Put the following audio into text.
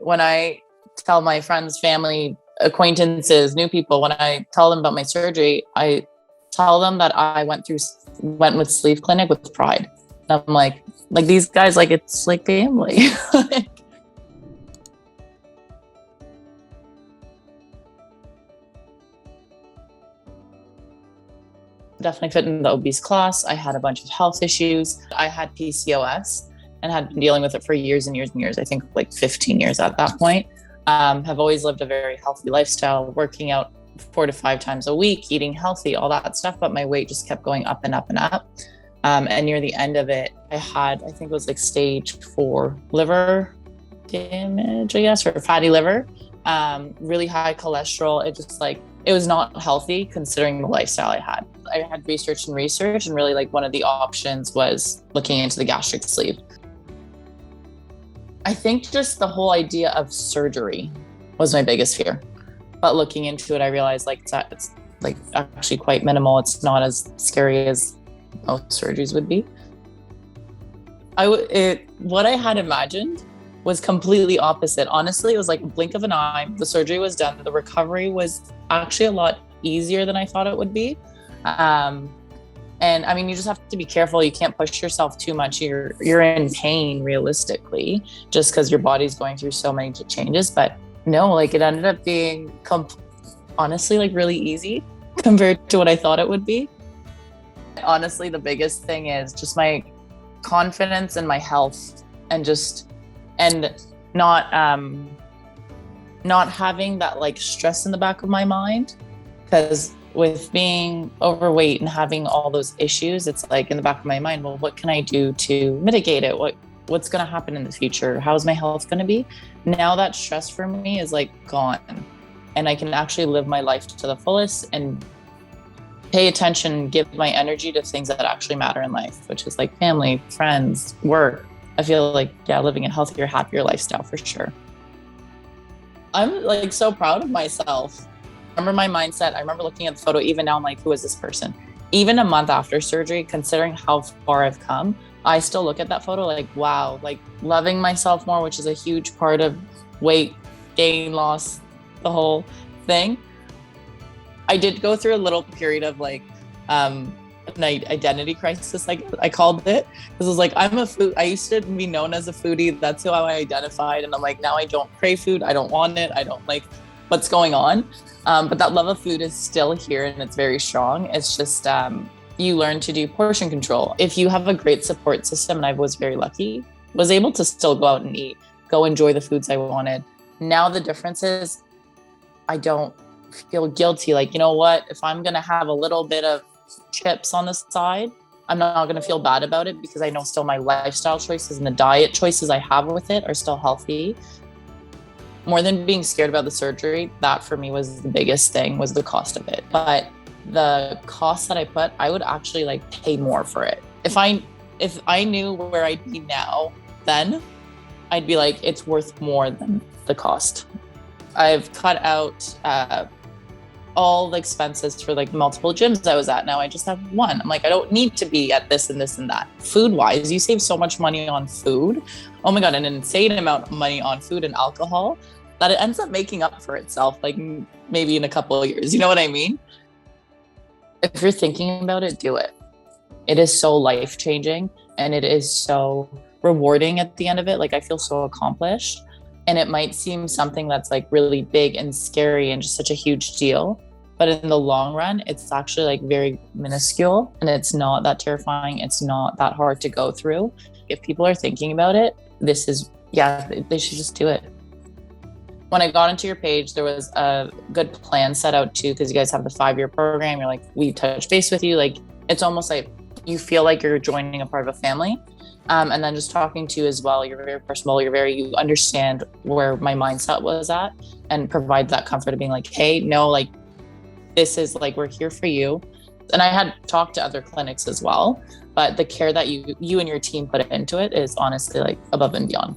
when I tell my friends, family, acquaintances, new people, when I tell them about my surgery, I tell them that I went with sleeve clinic with pride. And I'm like these guys, like, it's like family. Definitely fit in the obese class. I had a bunch of health issues. I had PCOS and had been dealing with it for years and years and years. I think like 15 years at that point. Have always lived a very healthy lifestyle, working out 4 to 5 times a week, eating healthy, all that stuff. But my weight just kept going up and up and up. And near the end of it, I think it was like stage 4 liver damage, I guess, or fatty liver. Really high cholesterol. It was not healthy considering the lifestyle I had. I had research, and really like one of the options was looking into the gastric sleeve. I think just the whole idea of surgery was my biggest fear. But looking into it, I realized it's like actually quite minimal. It's not as scary as most surgeries would be. What I had imagined was completely opposite. Honestly, it was like a blink of an eye. The surgery was done. The recovery was actually a lot easier than I thought it would be. And I mean, you just have to be careful. You can't push yourself too much. You're in pain realistically, just because your body's going through so many changes. But no, like it ended up being honestly like really easy compared to what I thought it would be. Honestly, the biggest thing is just my confidence in my health and not having that like stress in the back of my mind, because with being overweight and having all those issues, it's like in the back of my mind, well, what can I do to mitigate it? What's going to happen in the future? How's my health going to be? Now that stress for me is like gone, and I can actually live my life to the fullest and pay attention, give my energy to things that actually matter in life, which is like family, friends, work. I feel like, living a healthier, happier lifestyle for sure. I'm like so proud of myself. I remember my mindset. I remember looking at the photo, even now I'm like, who is this person? Even a month after surgery, considering how far I've come, I still look at that photo like, wow, like loving myself more, which is a huge part of weight gain, loss, the whole thing. I did go through a little period of like, an identity crisis, like I called it, because it was like, I used to be known as a foodie. That's how I identified. And I'm like, now I don't crave food. I don't want it. I don't like what's going on. But that love of food is still here and it's very strong. It's just, you learn to do portion control. If you have a great support system, and I was very lucky, was able to still go out and eat, go enjoy the foods I wanted. Now the difference is I don't feel guilty. Like, you know what, if I'm going to have a little bit of chips on the side, I'm not going to feel bad about it, because I know still my lifestyle choices and the diet choices I have with it are still healthy. More than being scared about the surgery, that for me was the biggest thing, was the cost of it. But the cost that I put, I would actually like pay more for it. If I knew where I'd be now, then I'd be like, it's worth more than the cost. I've cut out all the expenses for like multiple gyms I was at. Now I just have one. I'm like, I don't need to be at this and this and that. Food wise, you save so much money on food. Oh my God, an insane amount of money on food and alcohol that it ends up making up for itself, like maybe in a couple of years. You know what I mean? If you're thinking about it, do it. It is so life-changing and it is so rewarding at the end of it. Like I feel so accomplished, and it might seem something that's like really big and scary and just such a huge deal. But in the long run, it's actually like very minuscule, and it's not that terrifying. It's not that hard to go through. If people are thinking about it, they should just do it. When I got into your page, there was a good plan set out too, because you guys have the 5-year program. You're like, we touch base with you. Like, it's almost like you feel like you're joining a part of a family. And then just talking to you as well, you're very personal. You understand where my mindset was at, and provide that comfort of being like, hey, no, like, this is like, we're here for you. And I had talked to other clinics as well, but the care that you and your team put into it is honestly like above and beyond.